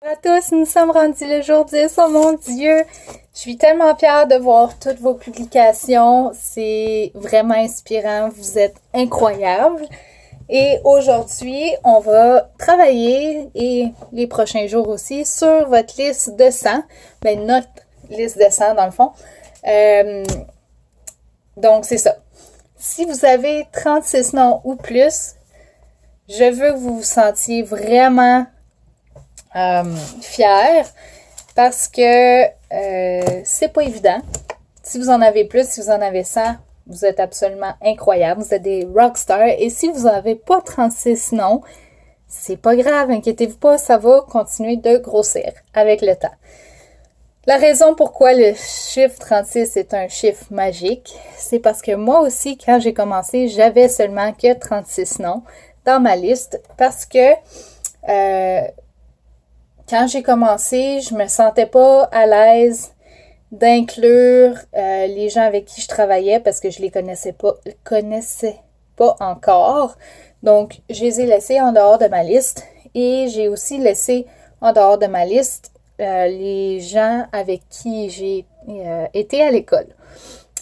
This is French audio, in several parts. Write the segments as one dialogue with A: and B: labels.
A: À tous, nous sommes rendus le jour 10. Oh mon Dieu! Je suis tellement fière de voir toutes vos publications. C'est vraiment inspirant. Vous êtes incroyables. Et aujourd'hui, on va travailler, et les prochains jours aussi, sur votre liste de 100. Ben, notre liste de 100 dans le fond. Donc, c'est ça. Si vous avez 36 noms ou plus, je veux que vous vous sentiez vraiment fiers parce que c'est pas évident. Si vous en avez plus, si vous en avez 100, vous êtes absolument incroyables. Vous êtes des rockstars. Et si vous n'avez pas 36 noms, c'est pas grave, inquiétez-vous pas, ça va continuer de grossir avec le temps. La raison pourquoi le chiffre 36 est un chiffre magique, c'est parce que moi aussi, quand j'ai commencé, j'avais seulement que 36 noms dans ma liste parce que quand j'ai commencé, je me sentais pas à l'aise d'inclure les gens avec qui je travaillais parce que je les connaissais pas encore. Donc, je les ai laissés en dehors de ma liste et j'ai aussi laissé en dehors de ma liste les gens avec qui j'ai été à l'école,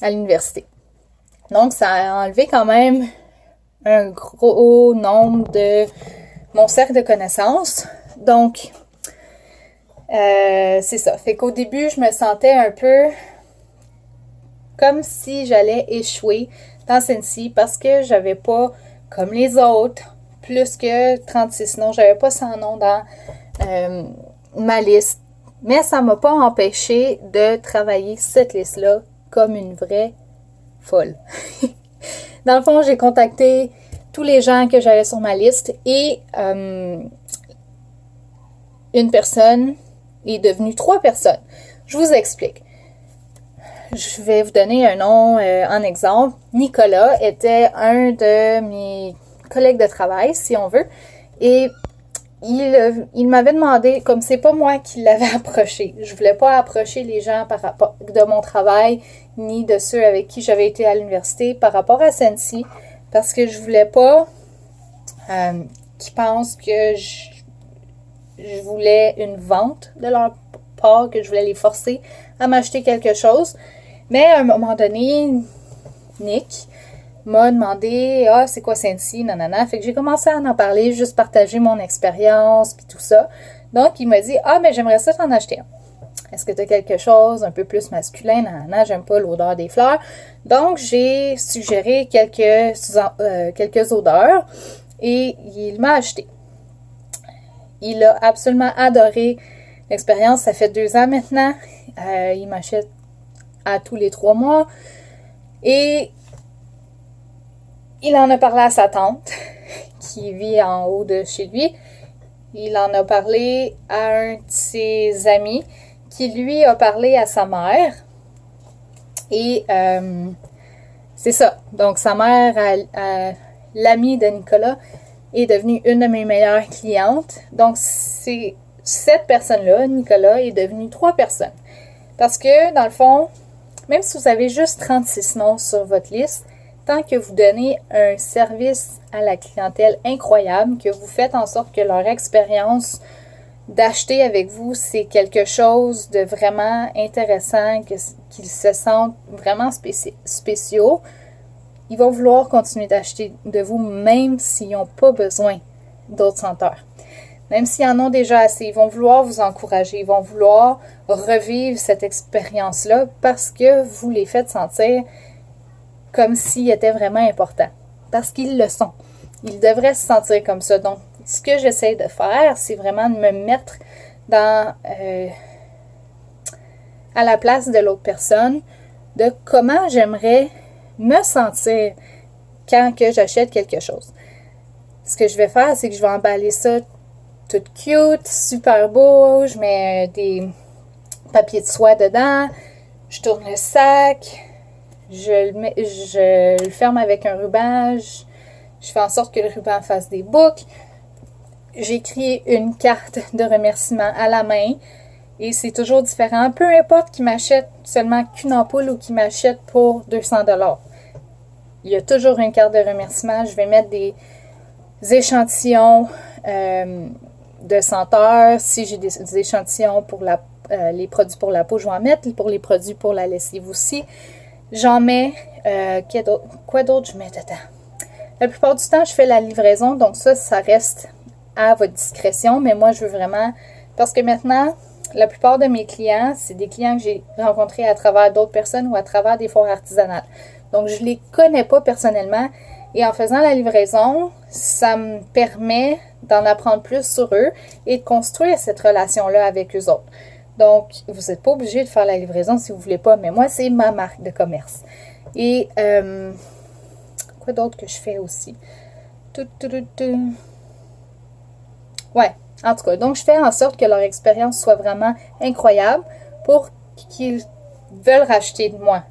A: à l'université. Donc, ça a enlevé quand même un gros nombre de mon cercle de connaissances. Donc, c'est ça. Fait qu'au début, je me sentais un peu comme si j'allais échouer dans Sensi parce que j'avais pas, comme les autres, plus que 36 noms. J'avais pas 100 noms dans ma liste. Mais ça m'a pas empêché de travailler cette liste-là comme une vraie folle. Dans le fond, j'ai contacté tous les gens que j'avais sur ma liste et une personne est devenue 3 personnes. Je vous explique. Je vais vous donner un nom en exemple. Nicolas était un de mes collègues de travail, si on veut, et il m'avait demandé, comme c'est pas moi qui l'avais approché, je voulais pas approcher les gens par rapport de mon travail, ni de ceux avec qui j'avais été à l'université par rapport à Sensi, parce que je voulais pas qu'ils pensent que je voulais une vente de leur part, que je voulais les forcer à m'acheter quelque chose. Mais à un moment donné, Nick m'a demandé « Ah, c'est quoi Sensi? » Nanana. Fait que j'ai commencé à en parler, juste partager mon expérience, puis tout ça. Donc, il m'a dit « Ah, mais j'aimerais ça t'en acheter un. Est-ce que tu as quelque chose un peu plus masculin? Nanana, j'aime pas l'odeur des fleurs. » Donc, j'ai suggéré quelques odeurs et il m'a acheté. Il a absolument adoré l'expérience. Ça fait 2 ans maintenant. Il m'achète à tous les 3 mois. Et il en a parlé à sa tante, qui vit en haut de chez lui. Il en a parlé à un de ses amis, qui lui a parlé à sa mère. Et c'est ça. Donc, sa mère, l'amie de Nicolas, est devenue une de mes meilleures clientes. Donc, c'est cette personne-là, Nicolas, est devenue 3 personnes. Parce que, dans le fond, même si vous avez juste 36 noms sur votre liste, tant que vous donnez un service à la clientèle incroyable, que vous faites en sorte que leur expérience d'acheter avec vous, c'est quelque chose de vraiment intéressant, qu'ils se sentent vraiment spéciaux, ils vont vouloir continuer d'acheter de vous, même s'ils n'ont pas besoin d'autres senteurs. Même s'ils en ont déjà assez, ils vont vouloir vous encourager, ils vont vouloir revivre cette expérience-là parce que vous les faites sentir comme s'ils étaient vraiment importants. Parce qu'ils le sont. Ils devraient se sentir comme ça. Donc, ce que j'essaie de faire, c'est vraiment de me mettre à la place de l'autre personne, de comment j'aimerais me sentir quand que j'achète quelque chose. Ce que je vais faire, c'est que je vais emballer ça tout cute, super beau. Je mets des papiers de soie dedans. Je tourne le sac. Je le ferme avec un ruban. Je fais en sorte que le ruban fasse des boucles. J'écris une carte de remerciement à la main. Et c'est toujours différent. Peu importe qui m'achète seulement qu'une ampoule ou qui m'achète pour 200$. Il y a toujours une carte de remerciement. Je vais mettre des échantillons de senteurs. Si j'ai des échantillons pour les produits pour la peau, je vais en mettre. Pour les produits pour la lessive aussi, j'en mets. Quoi d'autre je mets dedans? La plupart du temps, je fais la livraison. Donc ça reste à votre discrétion. Mais moi, je veux vraiment... Parce que maintenant, la plupart de mes clients, c'est des clients que j'ai rencontrés à travers d'autres personnes ou à travers des foires artisanales. Donc, je ne les connais pas personnellement. Et en faisant la livraison, ça me permet d'en apprendre plus sur eux et de construire cette relation-là avec eux autres. Donc, vous n'êtes pas obligé de faire la livraison si vous ne voulez pas, mais moi, c'est ma marque de commerce. Et quoi d'autre que je fais aussi? Ouais, en tout cas, donc je fais en sorte que leur expérience soit vraiment incroyable pour qu'ils veulent racheter de moi.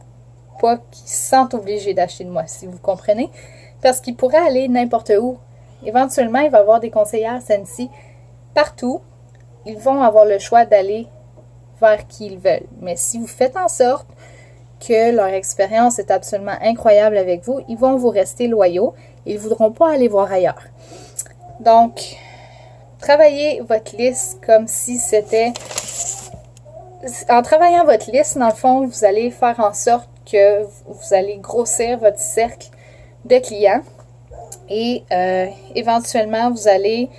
A: Pas qu'ils se sentent obligés d'acheter de moi, si vous comprenez. Parce qu'ils pourraient aller n'importe où. Éventuellement, il va y avoir des conseillères Scentsy partout. Ils vont avoir le choix d'aller vers qui ils veulent. Mais si vous faites en sorte que leur expérience est absolument incroyable avec vous, ils vont vous rester loyaux. Ils ne voudront pas aller voir ailleurs. Donc, travaillez votre liste comme si c'était... En travaillant votre liste, dans le fond, vous allez faire en sorte que vous allez grossir votre cercle de clients et éventuellement, vous allez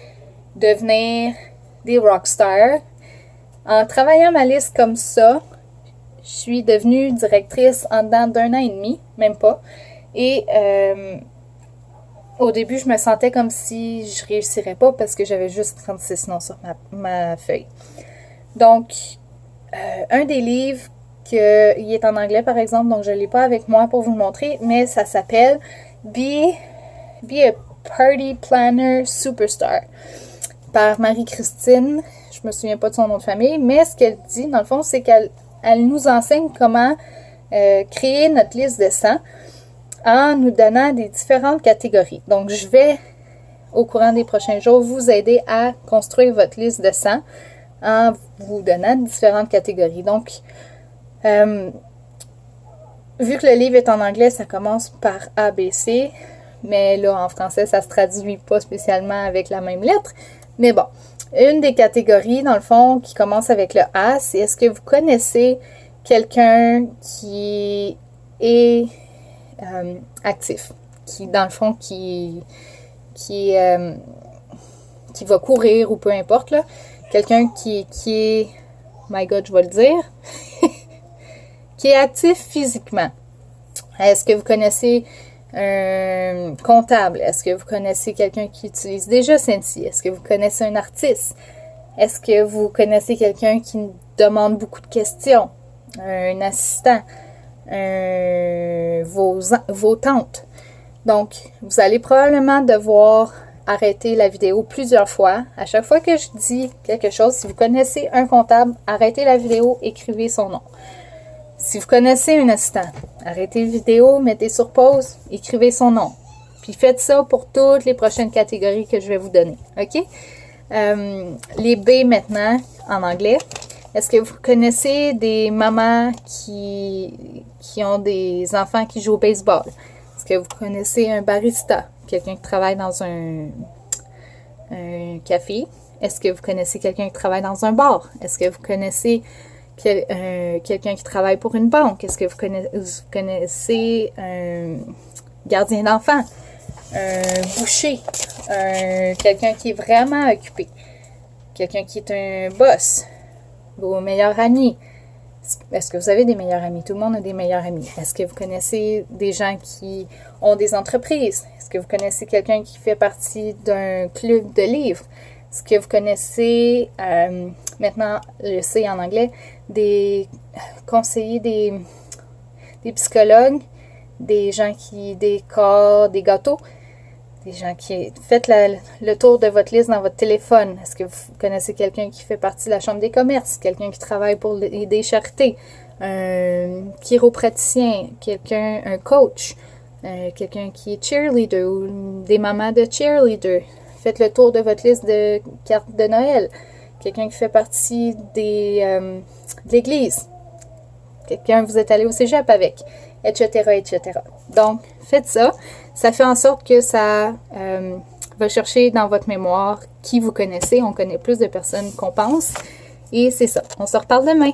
A: devenir des rockstars. En travaillant ma liste comme ça, je suis devenue directrice en dedans d'1 an et demi, même pas. Et au début, je me sentais comme si je réussirais pas parce que j'avais juste 36 noms sur ma feuille. Donc, un des livres, il est en anglais par exemple, donc je ne l'ai pas avec moi pour vous le montrer, mais ça s'appelle Be a Party Planner Superstar par Marie-Christine. Je me souviens pas de son nom de famille, mais ce qu'elle dit, dans le fond, c'est qu'elle nous enseigne comment créer notre liste de 100 en nous donnant des différentes catégories. Donc, je vais, au courant des prochains jours, vous aider à construire votre liste de 100 en vous donnant différentes catégories. Donc, vu que le livre est en anglais, ça commence par ABC, mais là, en français, ça se traduit pas spécialement avec la même lettre. Mais bon, une des catégories, dans le fond, qui commence avec le A, c'est est-ce que vous connaissez quelqu'un qui est actif, qui, dans le fond, qui va courir ou peu importe, là. Quelqu'un qui est, my God, je vais le dire, qui est actif physiquement. Est-ce que vous connaissez un comptable? Est-ce que vous connaissez quelqu'un qui utilise déjà Scentsy? Est-ce que vous connaissez un artiste? Est-ce que vous connaissez quelqu'un qui demande beaucoup de questions? Un assistant? Vos tantes? Donc, vous allez probablement devoir arrêter la vidéo plusieurs fois. À chaque fois que je dis quelque chose, si vous connaissez un comptable, arrêtez la vidéo, écrivez son nom. Si vous connaissez un assistant, arrêtez la vidéo, mettez sur pause, écrivez son nom. Puis faites ça pour toutes les prochaines catégories que je vais vous donner. OK? Les B maintenant, en anglais. Est-ce que vous connaissez des mamans qui ont des enfants qui jouent au baseball? Est-ce que vous connaissez un barista? Quelqu'un qui travaille dans un café? Est-ce que vous connaissez quelqu'un qui travaille dans un bar? Est-ce que vous connaissez quelqu'un qui travaille pour une banque? Est-ce que vous connaissez un gardien d'enfants? Un boucher? Quelqu'un qui est vraiment occupé? Quelqu'un qui est un boss? Vos meilleurs amis? Est-ce que vous avez des meilleurs amis? Tout le monde a des meilleurs amis. Est-ce que vous connaissez des gens qui ont des entreprises? Est-ce que vous connaissez quelqu'un qui fait partie d'un club de livres? Est-ce que vous connaissez, maintenant je sais en anglais, des conseillers, des psychologues, des gens qui décorent des gâteaux, des gens qui... Faites le tour de votre liste dans votre téléphone. Est-ce que vous connaissez quelqu'un qui fait partie de la Chambre des commerces? Quelqu'un qui travaille pour des charités? Un chiropraticien? Un coach? Quelqu'un qui est cheerleader ou des mamans de cheerleader? Faites le tour de votre liste de cartes de Noël. Quelqu'un qui fait partie de l'église. Quelqu'un que vous êtes allé au cégep avec, etc., etc. Donc, faites ça. Ça fait en sorte que ça Recherchez dans votre mémoire qui vous connaissez. On connaît plus de personnes qu'on pense. Et c'est ça. On se reparle demain.